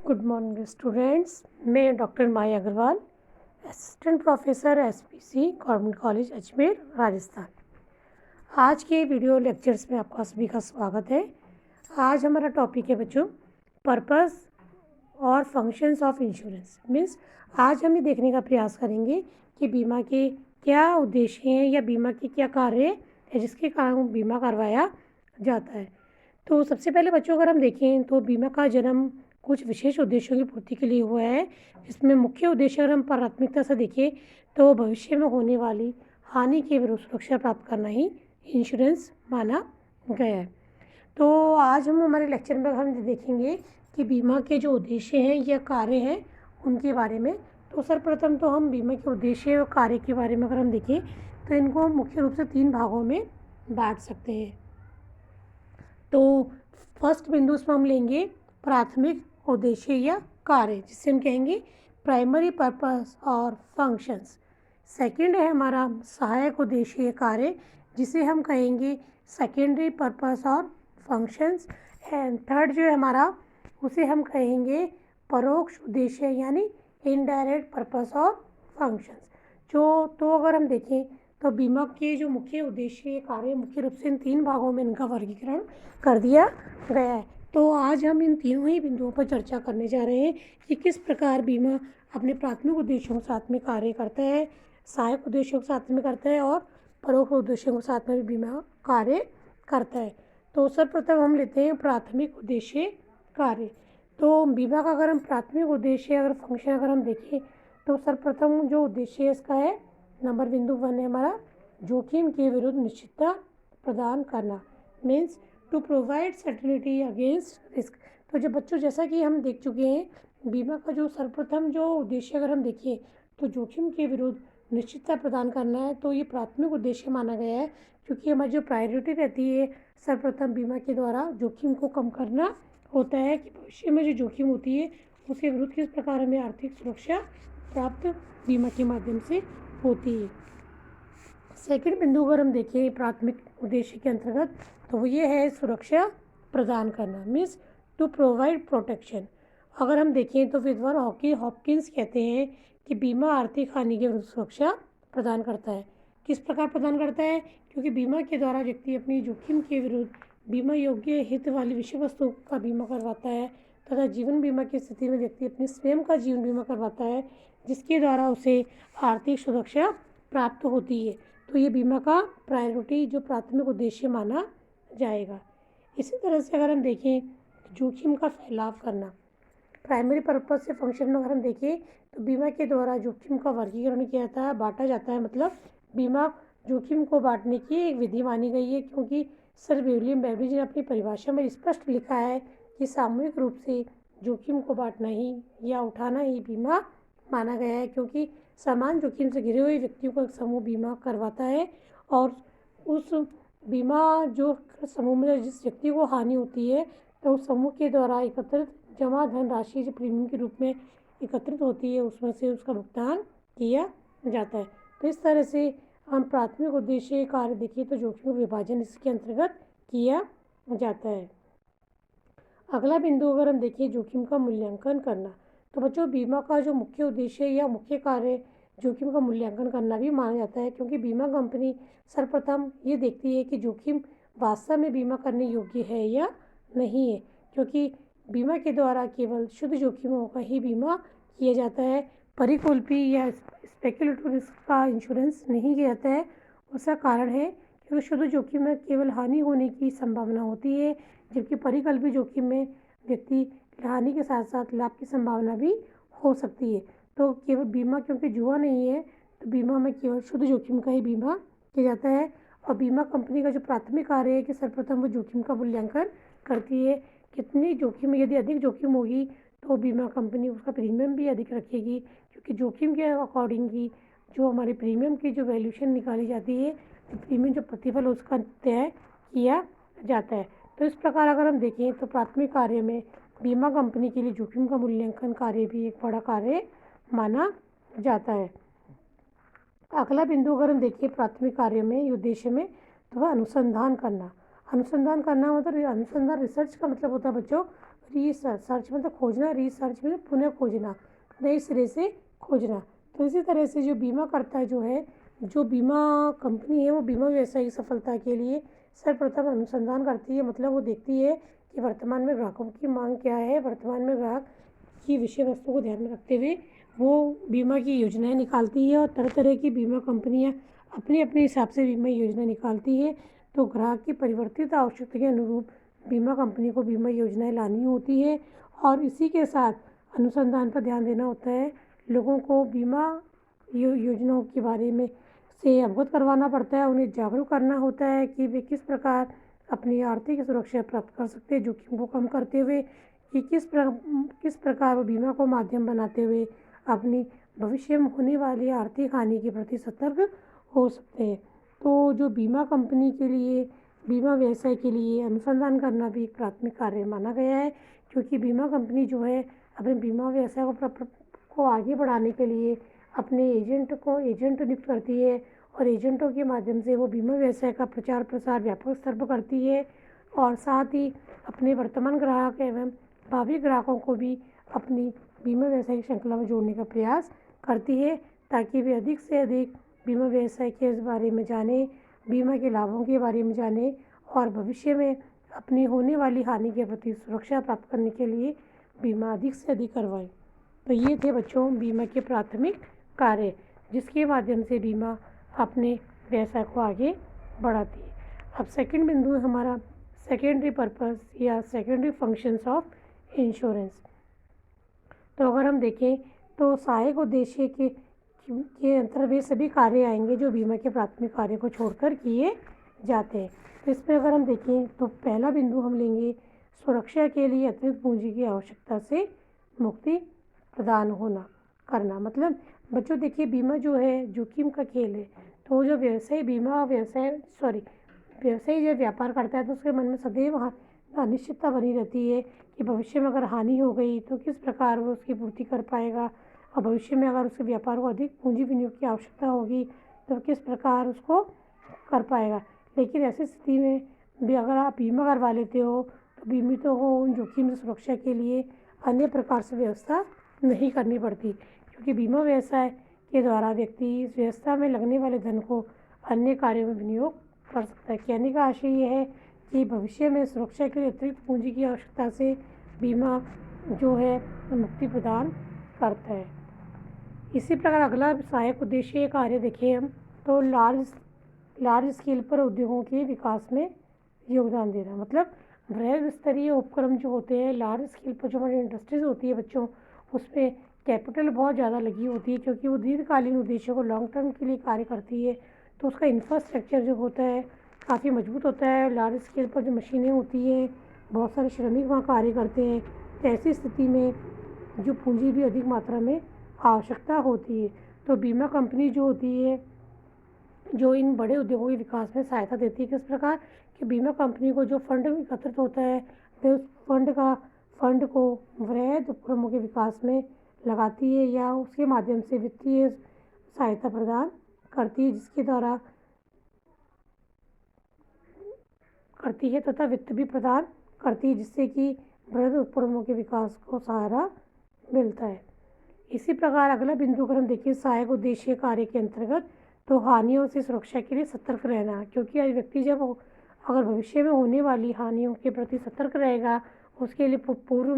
Good morning students. मैं doctor Maya Agarwal, assistant professor SPC government college Ajmer, Rajasthan. आज के वीडियो लेक्चर्स में आपका सभी का स्वागत है। आज हमारा टॉपिक है बच्चों पर्पस और फंक्शंस ऑफ इंश्योरेंस। मीन्स आज हम ये देखने का प्रयास करेंगे कि बीमा के क्या उद्देश्य हैं या बीमा के क्या कार्य है जिसके कारण बीमा करवाया जाता है। तो सबसे पहले बच्चों अगर हम देखें तो बीमा का जन्म कुछ विशेष उद्देश्यों की पूर्ति के लिए हुआ है। इसमें मुख्य उद्देश्य अगर हम प्राथमिकता से देखें तो भविष्य में होने वाली हानि के विरुद्ध सुरक्षा प्राप्त करना ही इंश्योरेंस माना गया है। तो आज हम हमारे लेक्चर में हम देखेंगे कि बीमा के जो उद्देश्य हैं या कार्य हैं उनके बारे में। तो सर्वप्रथम तो हम बीमा के उद्देश्य और कार्य के बारे में अगर हम देखें तो इनको मुख्य रूप से 3 भागों में बांट सकते हैं। तो फर्स्ट बिंदु उसमें हम लेंगे प्राथमिक उद्देश्य या कार्य, जिससे हम कहेंगे प्राइमरी पर्पस और फंक्शंस। सेकंड है हमारा सहायक उद्देश्य या कार्य, जिसे हम कहेंगे सेकेंडरी पर्पस और फंक्शंस। एंड थर्ड जो है हमारा उसे हम कहेंगे परोक्ष उद्देश्य यानी इनडायरेक्ट पर्पस और फंक्शंस। तो अगर हम देखें तो बीमा के जो मुख्य उद्देश्य या कार्य मुख्य रूप से इन 3 भागों में इनका वर्गीकरण कर दिया गया है। तो आज हम इन तीनों ही बिंदुओं पर चर्चा करने जा रहे हैं कि किस प्रकार बीमा अपने प्राथमिक उद्देश्यों के साथ में कार्य करता है, सहायक उद्देश्यों के साथ में करता है और परोक्ष उद्देश्यों के साथ में भी बीमा कार्य करता है। तो सर्वप्रथम हम लेते हैं प्राथमिक उद्देश्य कार्य। तो बीमा का अगर हम प्राथमिक उद्देश्य अगर फंक्शन अगर हम देखें तो सर्वप्रथम जो उद्देश्य है इसका है नंबर बिंदु 1 है हमारा जोखिम के विरुद्ध निश्चितता प्रदान करना। Means to provide certainty against risk. तो जब बच्चों जैसा कि हम देख चुके हैं बीमा का जो सर्वप्रथम जो उद्देश्य अगर हम देखें तो जोखिम के विरुद्ध निश्चितता प्रदान करना है। तो ये प्राथमिक उद्देश्य माना गया है क्योंकि हमारी जो प्रायोरिटी रहती है सर्वप्रथम बीमा के द्वारा जोखिम को कम करना होता है कि भविष्य में जो जोखिम होती है उसके विरुद्ध किस प्रकार हमें आर्थिक सुरक्षा प्राप्त बीमा के माध्यम से होती है। सेकंड बिंदु अगर हम देखें प्राथमिक उद्देश्य के अंतर्गत तो वो ये है सुरक्षा प्रदान करना। Means to provide protection. अगर हम देखें तो विद्वान हॉपकिंस कहते हैं कि बीमा आर्थिक हानि के विरुद्ध सुरक्षा प्रदान करता है। किस प्रकार प्रदान करता है? क्योंकि बीमा के द्वारा व्यक्ति अपनी जोखिम के विरुद्ध बीमा योग्य हित वाली विषय वस्तु का बीमा करवाता है तथा जीवन बीमा की स्थिति में व्यक्ति अपने स्वयं का जीवन बीमा करवाता है जिसके द्वारा उसे आर्थिक सुरक्षा प्राप्त होती है। तो ये बीमा का प्रायोरिटी जो प्राथमिक उद्देश्य माना जाएगा। इसी तरह से अगर हम देखें जोखिम का फैलाव करना, प्राइमरी पर्पस से फंक्शन में अगर हम देखें तो बीमा के द्वारा जोखिम का वर्गीकरण किया जाता है, बांटा जाता है। मतलब बीमा जोखिम को बांटने की एक विधि मानी गई है क्योंकि सर विलियम बेवरेज ने अपनी परिभाषा में स्पष्ट लिखा है कि सामूहिक रूप से जोखिम को बांटना ही या उठाना ही बीमा माना गया है क्योंकि समान जोखिम से घिरे हुए व्यक्तियों को एक समूह बीमा करवाता है और उस बीमा जो समूह में जिस व्यक्ति को हानि होती है तो उस समूह के द्वारा एकत्रित जमा धन राशि जो प्रीमियम के रूप में एकत्रित होती है उसमें से उसका भुगतान किया जाता है। तो इस तरह से हम प्राथमिक उद्देश्य कार्य देखिए तो जोखिम विभाजन इसके अंतर्गत किया जाता है। अगला बिंदु अगर हम देखिए जोखिम का मूल्यांकन करना, तो बच्चों बीमा का जो मुख्य उद्देश्य या मुख्य कार्य जोखिम का मूल्यांकन करना भी माना जाता है क्योंकि बीमा कंपनी सर्वप्रथम ये देखती है कि जोखिम वास्तव में बीमा करने योग्य है या नहीं है क्योंकि बीमा के द्वारा केवल शुद्ध जोखिमों का ही बीमा किया जाता है। परिकल्पी या स्पेकुलेटिव रिस्क का इंश्योरेंस नहीं किया जाता है। उसका कारण है क्योंकि शुद्ध जोखिम में केवल हानि होने की संभावना होती है जबकि परिकल्पी जोखिम में व्यक्ति हानि के साथ साथ लाभ की संभावना भी हो सकती है। तो केवल बीमा क्योंकि जुआ नहीं है तो बीमा में केवल शुद्ध जोखिम का ही बीमा किया जाता है और बीमा कंपनी का जो प्राथमिक कार्य है कि सर्वप्रथम वो जोखिम का मूल्यांकन करती है। कितनी जोखिम, यदि अधिक जोखिम होगी तो बीमा कंपनी उसका प्रीमियम भी अधिक रखेगी क्योंकि जोखिम के अकॉर्डिंग ही जो हमारे प्रीमियम की जो वैल्यूशन निकाली जाती है तो प्रीमियम जो प्रतिफल उसका तय किया जाता है। तो इस प्रकार अगर हम देखें तो प्राथमिक कार्य में बीमा कंपनी के लिए जोखिम का मूल्यांकन कार्य भी एक बड़ा कार्य माना जाता है। अगला बिंदु अगर हम देखिए प्राथमिक कार्य में उद्देश्य में तो वह अनुसंधान करना। अनुसंधान करना मतलब अनुसंधान रिसर्च का मतलब होता है बच्चों रीसर्च, सर्च मतलब खोजना, रिसर्च मतलब पुनः खोजना, नए सिरे से खोजना। तो इसी तरह से जो बीमा करता जो है, जो बीमा कंपनी है, वो बीमा व्यवसाय की सफलता के लिए सर्वप्रथम अनुसंधान करती है। मतलब वो देखती है कि वर्तमान में ग्राहकों की मांग क्या है, वर्तमान में ग्राहक की विषय वस्तु को ध्यान में रखते हुए वो बीमा की योजनाएं निकालती है। और तरह तरह की बीमा कंपनियां अपने अपने हिसाब से बीमा योजना निकालती है। तो ग्राहक की परिवर्तित आवश्यकता के अनुरूप बीमा कंपनी को बीमा योजनाएं लानी होती है। और इसी के साथ अनुसंधान पर ध्यान देना होता है। लोगों को बीमा योजनाओं के बारे में से अवगत करवाना पड़ता है, उन्हें जागरूक करना होता है कि वे किस प्रकार अपनी आर्थिक सुरक्षा प्राप्त कर सकते हैं, जोखिम को कम करते हुए कि किस प्रकार वो बीमा को माध्यम बनाते हुए अपनी भविष्य में होने वाली आर्थिक हानि के प्रति सतर्क हो सकते हैं। तो जो बीमा कंपनी के लिए, बीमा व्यवसाय के लिए अनुसंधान करना भी एक प्राथमिक कार्य माना गया है, क्योंकि बीमा कंपनी जो है अपने बीमा व्यवसाय को आगे बढ़ाने के लिए अपने एजेंट नियुक्त करती है। और एजेंटों के माध्यम से वो बीमा व्यवसाय का प्रचार प्रसार व्यापक स्तर पर करती है। और साथ ही अपने वर्तमान ग्राहक एवं भावी ग्राहकों को भी अपनी बीमा व्यवसाय की श्रृंखला में जोड़ने का प्रयास करती है, ताकि वे अधिक से अधिक बीमा व्यवसाय के बारे में जाने, बीमा के लाभों के बारे में जाने और भविष्य में अपनी होने वाली हानि के प्रति सुरक्षा प्राप्त करने के लिए बीमा अधिक से अधिक करवाएं। तो ये थे बच्चों बीमा के प्राथमिक कार्य, जिसके माध्यम से बीमा अपने व्यवसाय को आगे बढ़ाती है। अब सेकंड बिंदु है हमारा सेकेंडरी पर्पस या सेकेंडरी फंक्शंस ऑफ इंश्योरेंस। तो अगर हम देखें तो सहायक उद्देश्य के अंतर वे सभी कार्य आएंगे जो बीमा के प्राथमिक कार्य को छोड़कर किए जाते हैं। तो इसमें अगर हम देखें तो पहला बिंदु हम लेंगे सुरक्षा के लिए अतिरिक्त पूंजी की आवश्यकता से मुक्ति प्रदान करना। मतलब बच्चों देखिए, बीमा जो है जोखिम का खेल है। तो जो व्यवसायी जब व्यापार करता है तो उसके मन में सदैव अनिश्चितता बनी रहती है कि भविष्य में अगर हानि हो गई तो किस प्रकार वो उसकी पूर्ति कर पाएगा, और भविष्य में अगर उसके व्यापार को अधिक पूंजी विनियोग की आवश्यकता होगी तो किस प्रकार उसको कर पाएगा। लेकिन ऐसी स्थिति में भी अगर आप बीमा करवा लेते हो तो बीमितों को उन जोखिम से सुरक्षा के लिए अन्य प्रकार से व्यवस्था नहीं करनी पड़ती, क्योंकि बीमा व्यवसाय के द्वारा व्यक्ति इस व्यवस्था में लगने वाले धन को अन्य कार्यों में विनियोग कर सकता है। कहने का आशय ये है कि भविष्य में सुरक्षा के लिए अतिरिक्त पूंजी की आवश्यकता से बीमा जो है मुक्ति प्रदान करता है। इसी प्रकार अगला सहायक उद्देश्य कार्य देखें हम तो लार्ज स्केल पर उद्योगों के विकास में योगदान देना। मतलब वृहद स्तरीय उपक्रम जो होते हैं, लार्ज स्केल पर जो हमारी इंडस्ट्रीज होती है बच्चों, उसमें कैपिटल बहुत ज़्यादा लगी होती है, क्योंकि वो दीर्घकालीन उद्देश्यों को लॉन्ग टर्म के लिए कार्य करती है। तो उसका इंफ्रास्ट्रक्चर जो होता है काफ़ी मजबूत होता है। लार्ज स्केल पर जो मशीनें होती हैं, बहुत सारे श्रमिक वहाँ कार्य करते हैं। तो ऐसी स्थिति में जो पूंजी भी अधिक मात्रा में आवश्यकता होती है। तो बीमा कंपनी जो होती है जो इन बड़े उद्योगों के विकास में सहायता देती है। किस प्रकार कि बीमा कंपनी को जो फंड एकत्रित होता है वे उस फंड को वृहद उपक्रमों के विकास में लगाती है या उसके माध्यम से वित्तीय सहायता प्रदान करती है, जिसके द्वारा करती है तथा वित्त भी प्रदान करती है, जिससे कि वृहद उपक्रमों के विकास को सहारा मिलता है। इसी प्रकार अगला बिंदु अगर हम देखिए सहायक उद्देश्य कार्य के अंतर्गत तो हानियों से सुरक्षा के लिए सतर्क रहना, क्योंकि आज व्यक्ति जब अगर भविष्य में होने वाली हानियों के प्रति सतर्क रहेगा, उसके लिए पूर्व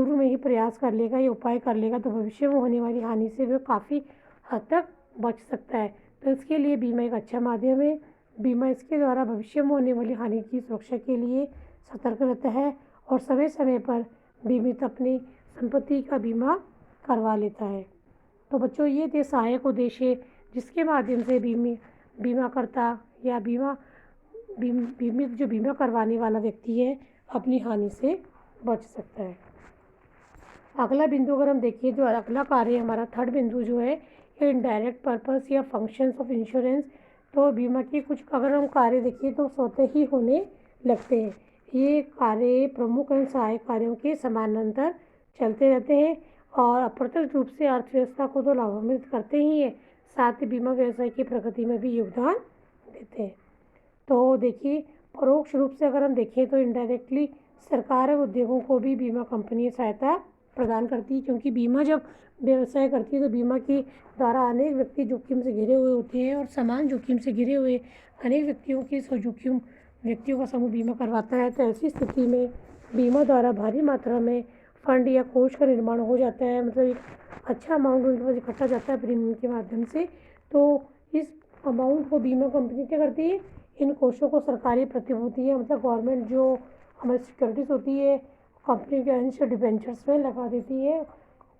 में ही प्रयास कर लेगा या उपाय कर लेगा, तो भविष्य में होने वाली हानि से वह काफ़ी हद तक बच सकता है। तो इसके लिए बीमा एक अच्छा माध्यम है। बीमा इसके द्वारा भविष्य में होने वाली हानि की सुरक्षा के लिए सतर्क रहता है और समय समय पर बीमित अपनी संपत्ति का बीमा करवा लेता है। तो बच्चों ये थे सहायक उद्देश्य जिसके माध्यम से बीमाकर्ता या बीमित जो बीमा करवाने वाला व्यक्ति है अपनी हानि से बच सकता है। अगला बिंदु अगर हम देखिए, जो अगला कार्य हमारा थर्ड बिंदु जो है इनडायरेक्ट पर्पस या फंक्शंस ऑफ इंश्योरेंस। तो बीमा के कुछ अगर हम कार्य देखिए तो स्वतः ही होने लगते हैं। ये कार्य प्रमुख एवं सहायक कार्यों के समानांतर चलते रहते हैं और अप्रत्यक्ष रूप से अर्थव्यवस्था को तो लाभान्वित करते ही हैं, साथ ही बीमा व्यवसाय की प्रगति में भी योगदान देते हैं। तो देखिए परोक्ष रूप से अगर हम देखें तो इनडायरेक्टली सरकार और उद्योगों को भी बीमा कंपनियाँ सहायता प्रदान करती है, क्योंकि बीमा जब व्यवसाय करती है तो बीमा के द्वारा अनेक व्यक्ति जोखिम से घिरे हुए होते हैं और समान जोखिम से घिरे हुए अनेक व्यक्तियों के जोखिम व्यक्तियों का समूह बीमा करवाता है। तो ऐसी स्थिति में बीमा द्वारा भारी मात्रा में फंड या कोष का निर्माण हो जाता है, मतलब एक अच्छा अमाउंट उनके पास इकट्ठा जाता है प्रीमियम के माध्यम से। तो इस अमाउंट को बीमा कंपनी क्या करती है, इन कोषों को सरकारी प्रतिभूतियाँ, मतलब गवर्नमेंट जो हमारी सिक्योरिटीज़ होती है, कंपनी के अंश डिबेंचर्स में लगा देती है।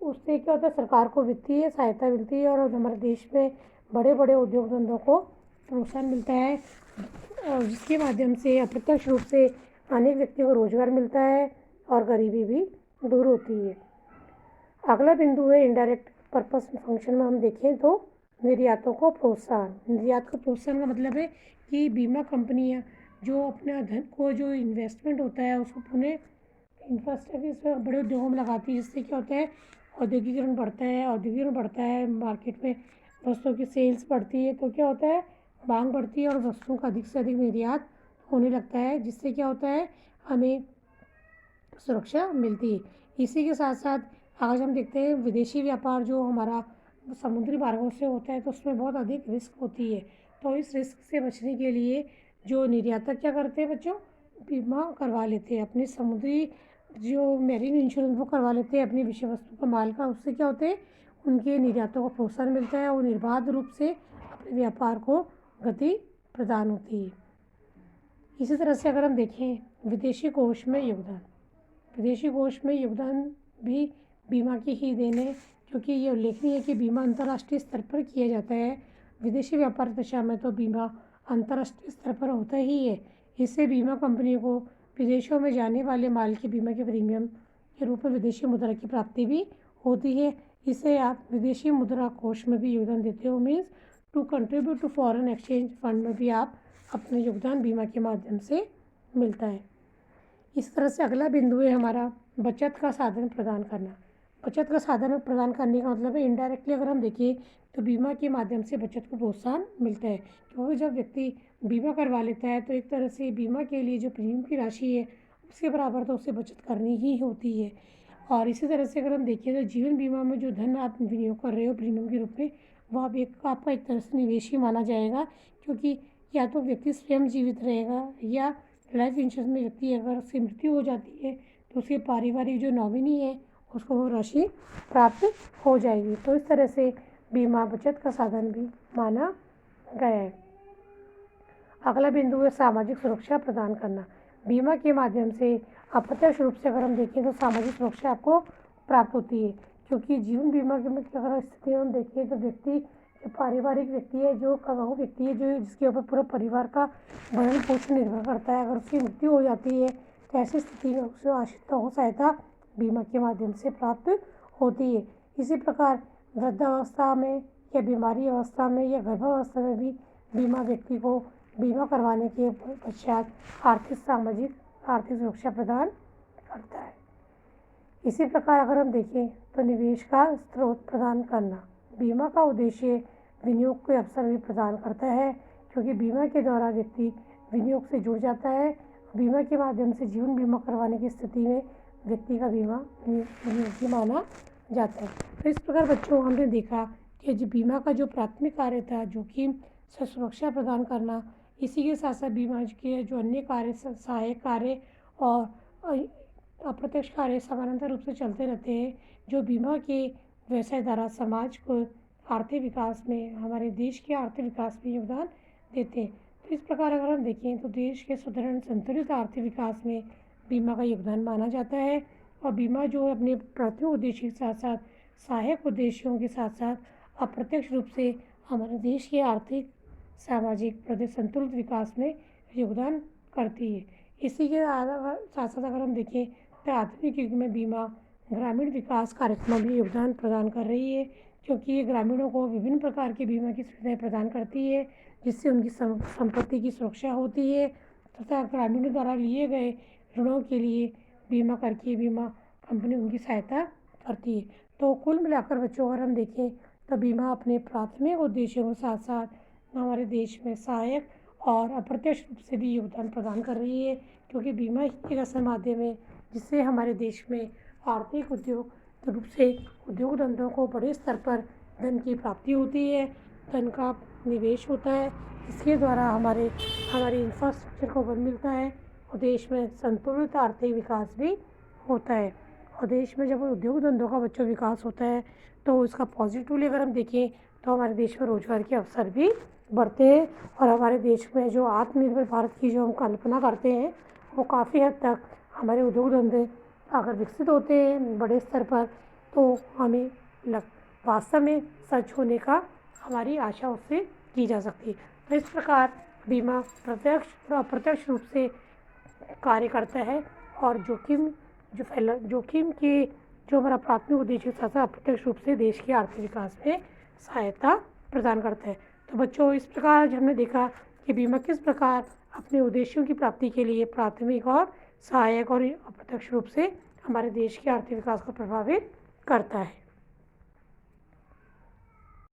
उससे क्या होता है, सरकार को वित्तीय सहायता मिलती है और हमारे देश में बड़े बड़े उद्योग धंधों को प्रोत्साहन मिलता है, जिसके माध्यम से अप्रत्यक्ष रूप से अनेक व्यक्तियों को रोजगार मिलता है और गरीबी भी दूर होती है। अगला बिंदु है इनडायरेक्ट पर्पस फंक्शन में हम देखें तो निर्यातों को प्रोत्साहन। निर्यात को प्रोत्साहन का मतलब है कि बीमा कंपनियां जो अपना धन को, जो इन्वेस्टमेंट होता है उसको पुनः इंफ्रास्ट्रक्चर बड़े उद्योगों में लगाती है, जिससे क्या होता है, औद्योगिकरण बढ़ता है, मार्केट में वस्तुओं की सेल्स बढ़ती है, तो क्या होता है, मांग बढ़ती है और वस्तुओं का अधिक से अधिक निर्यात होने लगता है, जिससे क्या होता है, हमें सुरक्षा मिलती है। इसी के साथ साथ आज हम देखते हैं विदेशी व्यापार जो हमारा समुद्री मार्गों से होता है तो उसमें बहुत अधिक रिस्क होती है। तो इस रिस्क से बचने के लिए जो निर्यातक क्या करते हैं बच्चों, बीमा करवा लेते हैं, अपनी समुद्री जो मेरीन इंश्योरेंस वो करवा लेते हैं अपनी विषय वस्तु का, माल का। उससे क्या होते हैं, उनके निर्यातों को प्रोत्साहन मिलता है और निर्बाध रूप से अपने व्यापार को गति प्रदान होती है। इसी तरह से अगर हम देखें विदेशी कोष में योगदान, विदेशी कोष में योगदान भी बीमा की ही देन है, क्योंकि ये उल्लेखनीय है कि बीमा अंतर्राष्ट्रीय स्तर पर किया जाता है। विदेशी व्यापार दिशा में तो बीमा अंतर्राष्ट्रीय स्तर पर होता ही है। इससे बीमा कंपनियों को विदेशों में जाने वाले माल के बीमा के प्रीमियम के रूप में विदेशी मुद्रा की प्राप्ति भी होती है। इससे आप विदेशी मुद्रा कोष में भी योगदान देते हो, means to contribute to foreign exchange fund में भी आप अपना योगदान बीमा के माध्यम से मिलता है। इस तरह से अगला बिंदु है हमारा बचत का साधन प्रदान करना। बचत का साधन प्रदान करने का मतलब है इनडायरेक्टली अगर हम देखें तो बीमा के माध्यम से बचत को प्रोत्साहन मिलता है, क्योंकि जब व्यक्ति बीमा करवा लेता है तो एक तरह से बीमा के लिए जो प्रीमियम की राशि है उसके बराबर तो उसे बचत करनी ही होती है। और इसी तरह से अगर हम देखें तो जीवन बीमा में जो धन आप विनियोग कर रहे हो प्रीमियम के रूप में, वह आप आपका एक तरह से निवेश ही माना जाएगा, क्योंकि या तो व्यक्ति स्वयं जीवित रहेगा या लाइफ इंश्योरेंस में व्यक्ति अगर उसकी मृत्यु हो जाती है तो उसके पारिवारिक जो नॉमिनी है उसको वो राशि प्राप्त हो जाएगी। तो इस तरह से बीमा बचत का साधन भी माना गया है। अगला बिंदु है सामाजिक सुरक्षा प्रदान करना। बीमा के माध्यम से अप्रत्यक्ष रूप से अगर हम देखें तो सामाजिक सुरक्षा आपको प्राप्त होती है, क्योंकि जीवन बीमा की अगर स्थिति हम देखें तो व्यक्ति जो पारिवारिक व्यक्ति है, जो वो व्यक्ति है जो जिसके ऊपर पूरा परिवार का भरण पोषण निर्भर करता है, अगर उसकी मृत्यु हो जाती है तो ऐसी स्थिति में उसे आश्रितों को सहायता बीमा के माध्यम से प्राप्त होती है। इसी प्रकार वृद्धावस्था में या बीमारी अवस्था में या गर्भावस्था में भी बीमा व्यक्ति को बीमा करवाने के पश्चात आर्थिक सुरक्षा प्रदान करता है। इसी प्रकार अगर हम देखें तो निवेश का स्रोत प्रदान करना। बीमा का उद्देश्य विनियोग के अवसर भी प्रदान करता है, क्योंकि बीमा के द्वारा व्यक्ति विनियोग से जुड़ जाता है। बीमा के माध्यम से जीवन बीमा करवाने की स्थिति में व्यक्ति का बीमा विनियोगी माना जाता है। तो इस प्रकार बच्चों हमने देखा कि जो बीमा का जो प्राथमिक कार्य था जोखिम से सुरक्षा प्रदान करना, इसी के साथ साथ बीमा के जो अन्य कार्य सहायक कार्य और अप्रत्यक्ष कार्य समानांतर रूप से चलते रहते हैं, जो बीमा के व्यवसाय द्वारा समाज को आर्थिक विकास में, हमारे देश के आर्थिक विकास में योगदान देते हैं। तो इस प्रकार अगर हम देखें तो देश के सुदृढ़ संतुलित आर्थिक विकास में बीमा का योगदान माना जाता है। और बीमा जो है अपने प्राथमिक उद्देश्य के साथ साथ सहायक उद्देश्यों के साथ साथ अप्रत्यक्ष रूप से हमारे देश के आर्थिक सामाजिक प्रदेश संतुलित विकास में योगदान करती है। इसी के साथ साथ अगर हम देखें तो आधुनिक युग में बीमा ग्रामीण विकास कार्यक्रमों में योगदान प्रदान कर रही है, क्योंकि ये ग्रामीणों को विभिन्न प्रकार की बीमा की सुविधाएं प्रदान करती है, जिससे उनकी संपत्ति की सुरक्षा होती है तथा ग्रामीणों द्वारा लिए गए ऋणों के लिए बीमा करके बीमा कंपनी उनकी सहायता करती है। तो कुल मिलाकर बच्चों अगर हम देखें तो बीमा अपने प्राथमिक उद्देश्यों के साथ साथ हमारे देश में सहायक और अप्रत्यक्ष रूप से भी योगदान प्रदान कर रही है, क्योंकि बीमा ही एक ऐसा माध्यम है जिससे हमारे देश में आर्थिक उद्योग रूप से उद्योग धंधों को बड़े स्तर पर धन की प्राप्ति होती है, धन का निवेश होता है, इसके द्वारा हमारे इंफ्रास्ट्रक्चर को बल मिलता है और देश में संतुलित आर्थिक विकास भी होता है। और देश में जब उद्योग धंधों का बच्चों विकास होता है तो उसका पॉजिटिवली अगर हम देखें तो हमारे देश में रोजगार के अवसर भी बढ़ते हैं और हमारे देश में जो आत्मनिर्भर भारत की जो हम कल्पना करते हैं वो काफ़ी हद तक हमारे उद्योग धंधे अगर विकसित होते हैं बड़े स्तर पर तो हमें वास्तव में सच होने का हमारी आशा उससे की जा सकती है। तो इस प्रकार बीमा प्रत्यक्ष और अप्रत्यक्ष रूप से कार्य करता है और जोखिम के जो हमारा प्राथमिक उद्देश्य साथ अप्रत्यक्ष रूप से देश के आर्थिक विकास में सहायता प्रदान करता है। तो बच्चों, इस प्रकार आज हमने देखा कि बीमा किस प्रकार अपने उद्देश्यों की प्राप्ति के लिए प्राथमिक और सहायक और अप्रत्यक्ष रूप से हमारे देश के आर्थिक विकास को प्रभावित करता है।